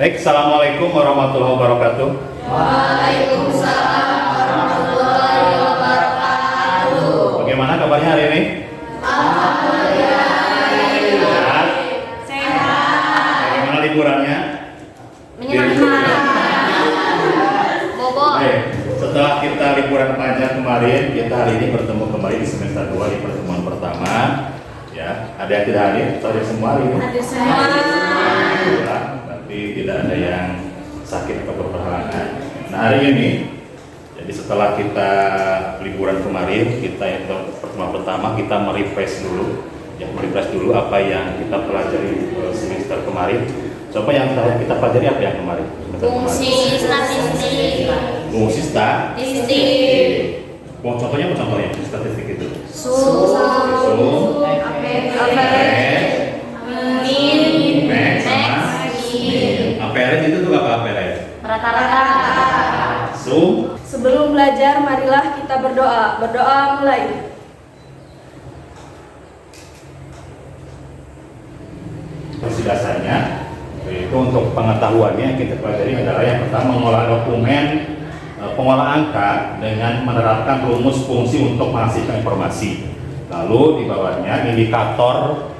Baik, Assalamualaikum warahmatullahi wabarakatuh. Waalaikumsalam warahmatullahi wabarakatuh. Bagaimana kabarnya hari ini? Alhamdulillah. Sehat? Sehat. Bagaimana liburannya? Menyenangkan. Bobo. Baik, setelah kita liburan panjang kemarin, kita hari ini bertemu kembali di semester 2 di pertemuan pertama. Ya, ada yang tidak hadir? Atau ada semua hari ini? Ada semua. Alhamdulillah, berarti tidak ada yang sakit atau berhalangan. Nah, hari ini, jadi setelah kita liburan kemarin, kita yang pertemuan pertama kita merefresh dulu, apa yang kita pelajari semester kemarin. Coba yang kita pelajari apa yang kemarin? Fungsi statistik. Fungsi Statistik. Oh, contohnya apa contohnya? Statistik itu? Sum. Average. Mean. Max, Max. Average itu tuh apa average? Rata-rata. Sum. Sebelum belajar, marilah kita berdoa. Berdoa mulai. Fungsi dasarnya itu untuk pengetahuannya kita pelajari adalah yang pertama mengolah dokumen, pengolah angka dengan menerapkan rumus fungsi untuk menghasilkan informasi. Lalu di bawahnya indikator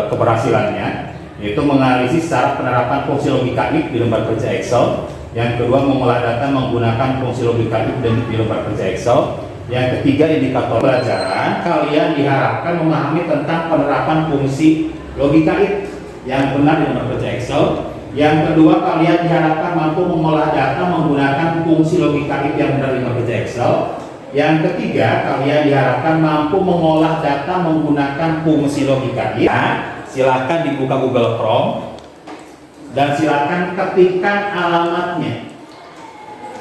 keberhasilannya yaitu menganalisis secara penerapan fungsi logika if di lembar kerja Excel. Yang kedua mengolah data menggunakan fungsi logika if di lembar kerja Excel. Yang ketiga indikator pelajaran kalian diharapkan memahami tentang penerapan fungsi logika if yang benar di lembar kerja Excel. Yang kedua kalian diharapkan mampu mengolah data menggunakan fungsi logika if yang benar di lembar kerja Excel. Yang ketiga, kalian diharapkan mampu mengolah data menggunakan fungsi logika if. Nah, silakan dibuka Google Chrome dan silakan ketikkan alamatnya.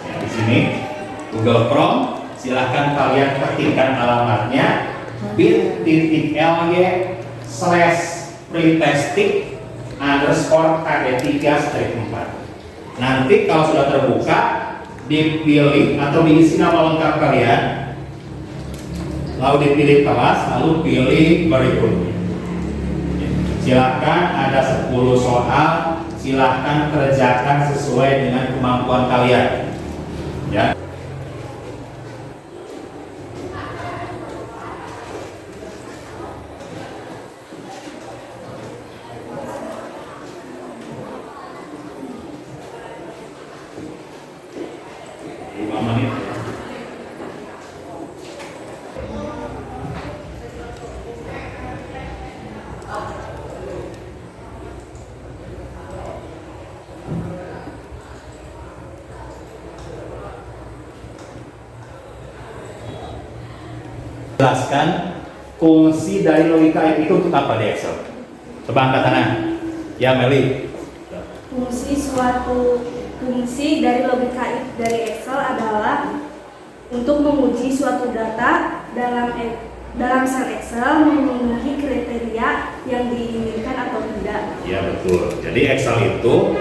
Ya, di sini Google Chrome, silakan kalian ketikkan alamatnya bit.ly/pretesting_kd3-4. Nanti kalau sudah terbuka, dipilih atau diisi nama lengkap kalian, lalu dipilih kelas, lalu pilih berikutnya. Silakan ada 10 soal, silakan kerjakan sesuai dengan kemampuan kalian. Ya. Jelaskan fungsi dari logika if itu untuk apa di Excel? Coba angkat tangan. Ya, Meli. Fungsi dari logika if dari Excel adalah untuk menguji suatu data dalam sel Excel memenuhi kriteria yang diinginkan atau tidak. Ya, betul. Jadi Excel itu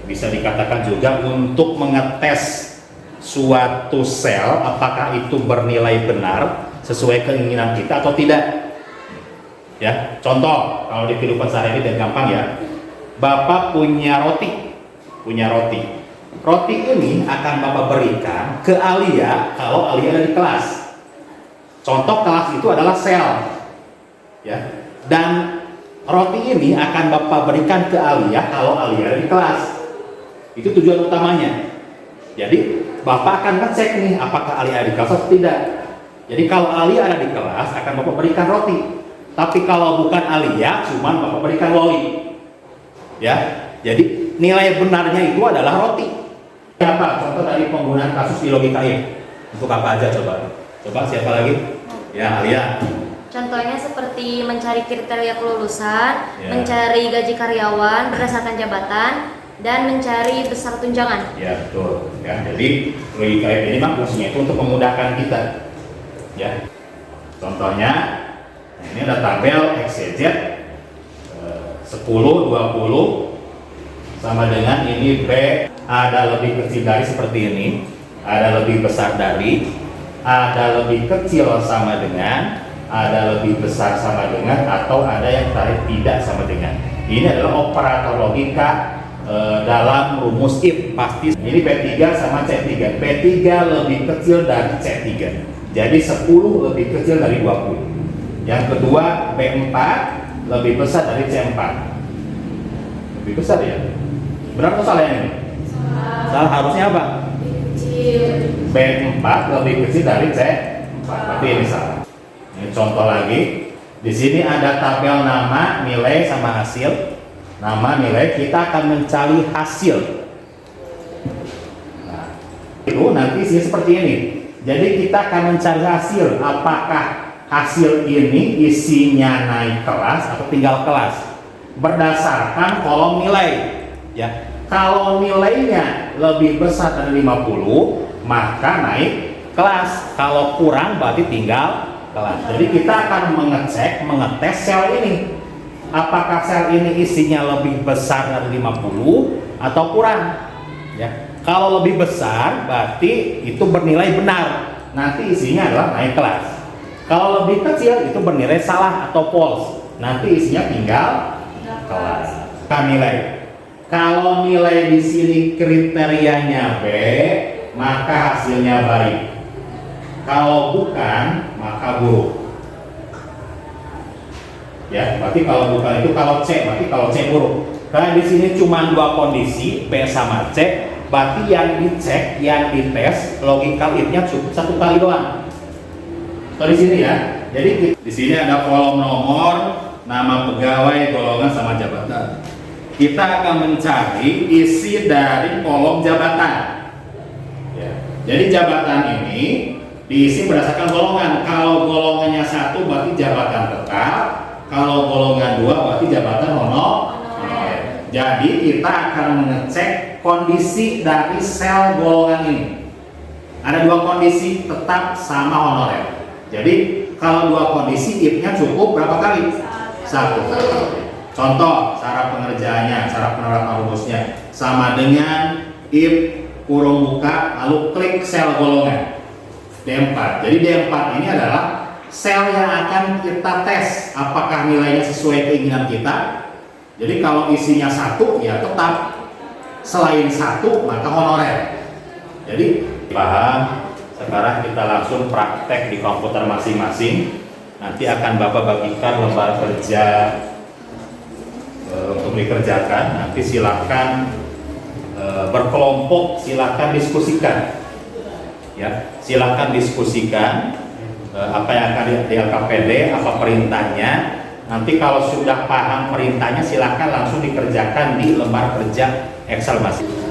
bisa dikatakan juga untuk mengetes suatu sel apakah itu bernilai benar sesuai keinginan kita atau tidak. Ya, contoh kalau di kehidupan sehari-hari dan gampang ya. Bapak punya roti. Roti ini akan Bapak berikan ke Alia kalau Alia ada di kelas. Contoh kelas itu adalah sel. Ya. Dan roti ini akan Bapak berikan ke Alia kalau Alia ada di kelas. Itu tujuan utamanya. Jadi Bapak akan ngecek nih apakah Alia ada di kelas atau tidak. Jadi kalau Alia ada di kelas akan Bapak berikan roti. Tapi kalau bukan Alia, cuman Bapak berikan loli. Ya. Jadi nilai benarnya itu adalah roti. Apa? Contoh tadi penggunaan kasus di logika if. Untuk apa aja coba? Coba siapa lagi? Ya, Alia. Contohnya seperti mencari kriteria kelulusan, Ya. mencari gaji karyawan berdasarkan jabatan, dan mencari besar tunjangan. Ya, betul. Ya, jadi logika if ini mah fungsinya itu untuk memudahkan kita. Ya, contohnya ini ada tabel XYZ 10, 20 sama dengan ini B, ada lebih kecil dari seperti ini, ada lebih besar dari, ada lebih kecil sama dengan, ada lebih besar sama dengan, atau ada yang tarik tidak sama dengan. Ini adalah operator logika dalam rumus if pasti ini P3 sama C3. P3 lebih kecil dari C3. Jadi 10 lebih kecil dari 20. Yang kedua B4 lebih besar dari C4. Lebih besar ya? Benar atau salah ini? Salah, harusnya apa? B4 lebih kecil dari C4. Berarti ini salah. Ini contoh lagi. Di sini ada tabel nama, nilai sama hasil. Nama, nilai, kita akan mencari hasil. Nah, itu nanti sih seperti ini. Jadi kita akan mencari hasil. Apakah hasil ini isinya naik kelas atau tinggal kelas? Berdasarkan kolom nilai. Ya, kalau nilainya lebih besar dari 50, maka naik kelas. Kalau kurang berarti tinggal kelas. Jadi kita akan mengetes sel ini. Apakah sel ini isinya lebih besar dari 50 atau kurang? Ya. Kalau lebih besar berarti itu bernilai benar. Nanti isinya adalah naik kelas. Kalau lebih kecil itu bernilai salah atau false. Nanti isinya tinggal kelas. Nilai. Kalau nilai di sini kriterianya B, maka hasilnya baik. Kalau bukan, maka buruk. Ya, berarti kalau bukan itu kalau C, berarti kalau C buruk. Karena di sini cuma dua kondisi, B sama C, berarti yang dicek, yang dites, logical if-nya cukup satu kali doang. Kalau di sini ya, jadi di sini ada kolom nomor, nama pegawai, golongan sama jabatan. Kita akan mencari isi dari kolom jabatan. Ya. Jadi jabatan ini diisi berdasarkan golongan. Kalau golongannya 1 berarti jabatan tetap. Kalau golongan 2 berarti jabatan honorer. Jadi kita akan mengecek kondisi dari sel golongan ini. Ada dua kondisi, tetap sama honorer. Jadi kalau dua kondisi if-nya cukup berapa kali? 1. Contoh syarat pengerjaannya, syarat penerapan rumusnya sama dengan if kurung buka lalu klik sel golongan D4. Jadi D4 ini adalah sel yang akan kita tes apakah nilainya sesuai keinginan kita. Jadi kalau isinya 1 ya tetap, selain 1 maka honorer. Jadi paham. Sekarang kita langsung praktek di komputer masing-masing. Nanti akan Bapak bagikan lembar kerja untuk dikerjakan. Nanti silakan berkelompok, silakan diskusikan. Ya, silakan diskusikan apa yang akan di LKPD, apa perintahnya. Nanti kalau sudah paham perintahnya, silakan langsung dikerjakan di lembar kerja Excel masing.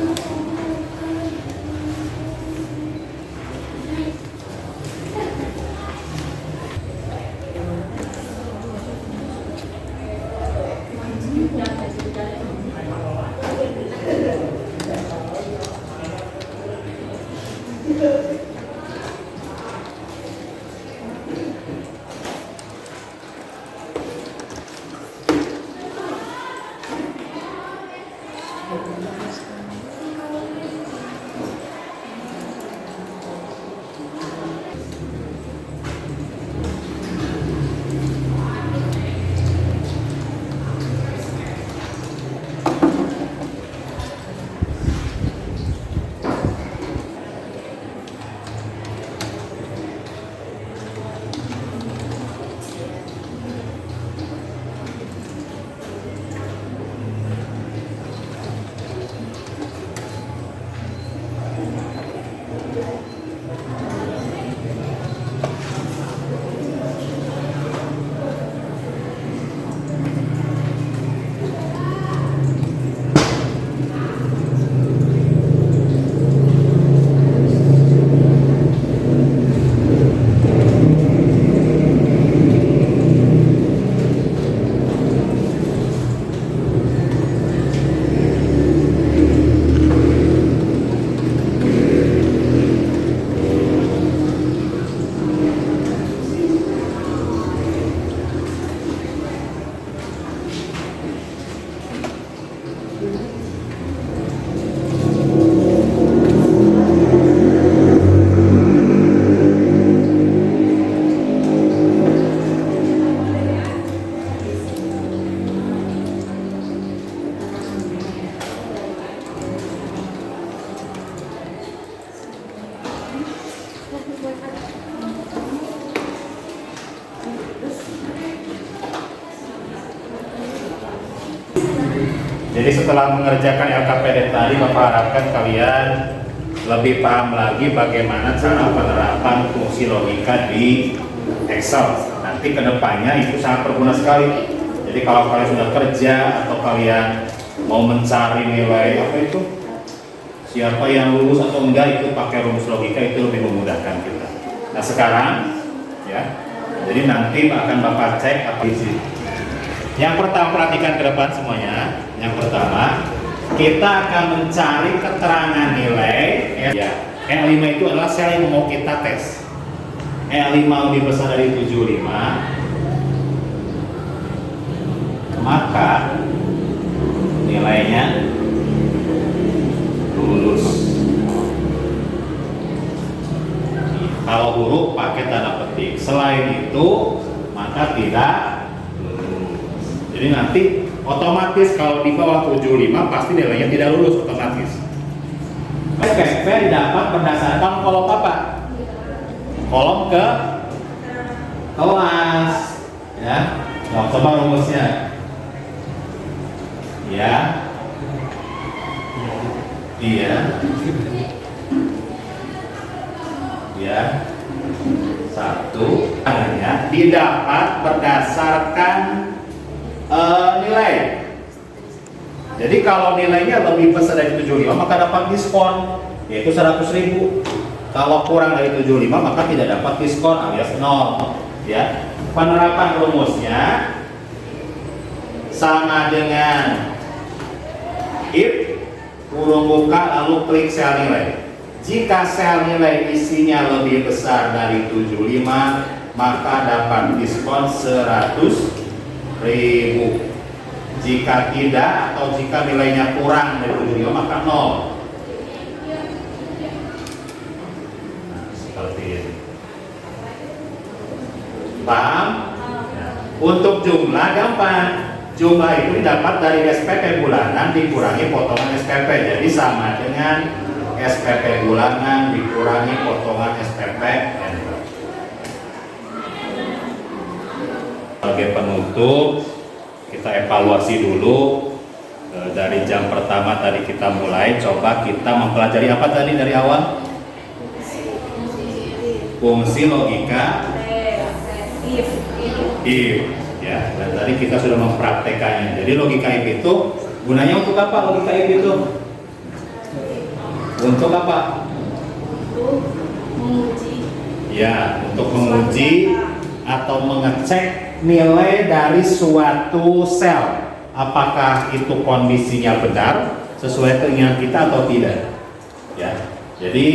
Jadi setelah mengerjakan LKPD tadi, Bapak harapkan kalian lebih paham lagi bagaimana cara penerapan fungsi logika di Excel. Nanti kedepannya itu sangat berguna sekali. Jadi kalau kalian sudah kerja atau kalian mau mencari nilai apa itu, siapa yang lulus atau enggak, itu pakai rumus logika itu lebih memudahkan kita. Nah sekarang ya, jadi nanti akan Bapak cek apa isi. Yang pertama, perhatikan ke depan semuanya. Yang pertama, kita akan mencari keterangan nilai ya. E5 itu adalah sel yang mau kita tes. E5 lebih besar dari 75, maka nilainya lulus. Kalau huruf pakai tanda petik. Selain itu maka tidak lulus. Jadi nanti otomatis kalau di bawah 75 pasti nilainya tidak lulus otomatis. SPP didapat berdasarkan kolom apa? Kolom ke kelas ya. Nah, coba rumusnya. Ya. Iya. Ya. Satu. Hanya didapat berdasarkan nilai. Jadi kalau nilainya lebih besar dari 75 maka dapat diskon, yaitu 100.000. Kalau kurang dari 75 maka tidak dapat diskon alias 0. Ya. Penerapan rumusnya sama dengan if kurung buka lalu klik sel nilai. Jika sel nilai isinya lebih besar dari 75 maka dapat diskon 100.000. Jika tidak atau jika nilainya kurang dari 75 maka 0. Seperti ini. Paham? Untuk jumlah gampang. Jumlah itu didapat dari SPP bulanan dikurangi potongan SPP. Jadi sama dengan SPP bulanan dikurangi potongan SPP. Sebagai penutup, kita evaluasi dulu. Dari jam pertama tadi kita mulai. Coba kita mempelajari apa tadi dari awal? Fungsi logika if. Ya, dan tadi kita sudah mempraktekannya. Jadi logika if itu gunanya untuk apa? Logika if itu untuk apa? Untuk menguji. Ya, untuk menguji atau mengecek nilai dari suatu sel. Apakah itu kondisinya benar sesuai keinginan kita atau tidak? Ya. Jadi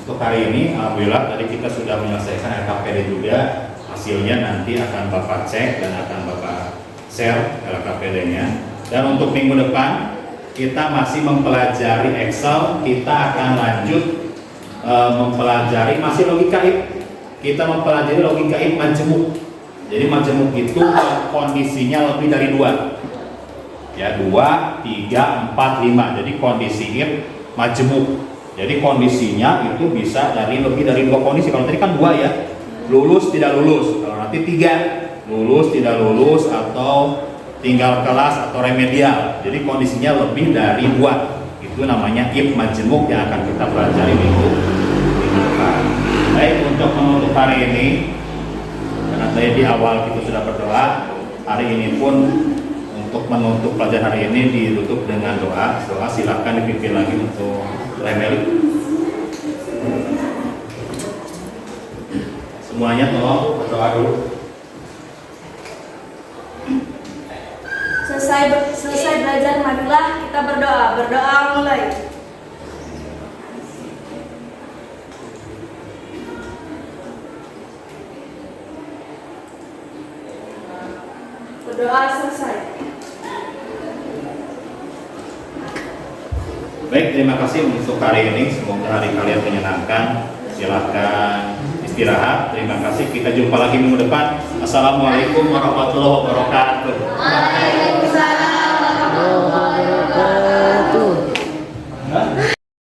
untuk hari ini alhamdulillah tadi kita sudah menyelesaikan LKPD juga. Hasilnya nanti akan Bapak cek dan akan Bapak share LKPD-nya. Dan untuk minggu depan kita masih mempelajari Excel. Kita akan lanjut mempelajari masih logika if. Kita mempelajari logika if majemuk. Jadi majemuk itu kondisinya lebih dari 2. Ya, 2, 3, 4, 5. Jadi kondisi if majemuk. Jadi kondisinya itu bisa dari lebih dari 2 kondisi. Kalau tadi kan 2 ya. Lulus tidak lulus, kalau nanti 3 lulus tidak lulus atau tinggal kelas atau remedial. Jadi kondisinya lebih dari 2. Itu namanya if majemuk yang akan kita pelajari minggu depan. Baik, untuk menutup hari ini, karena tadi di awal kita sudah berdoa, hari ini pun untuk menutup pelajaran hari ini ditutup dengan doa. Doa silakan dipimpin lagi untuk remedi. Semuanya tolong berdoa dulu. Selesai belajar, marilah kita berdoa. Berdoa mulai. Berdoa selesai. Baik, terima kasih untuk hari ini. Semoga hari kalian menyenangkan. Silakan istirahat. Terima kasih. Kita jumpa lagi minggu depan. Assalamualaikum warahmatullahi wabarakatuh.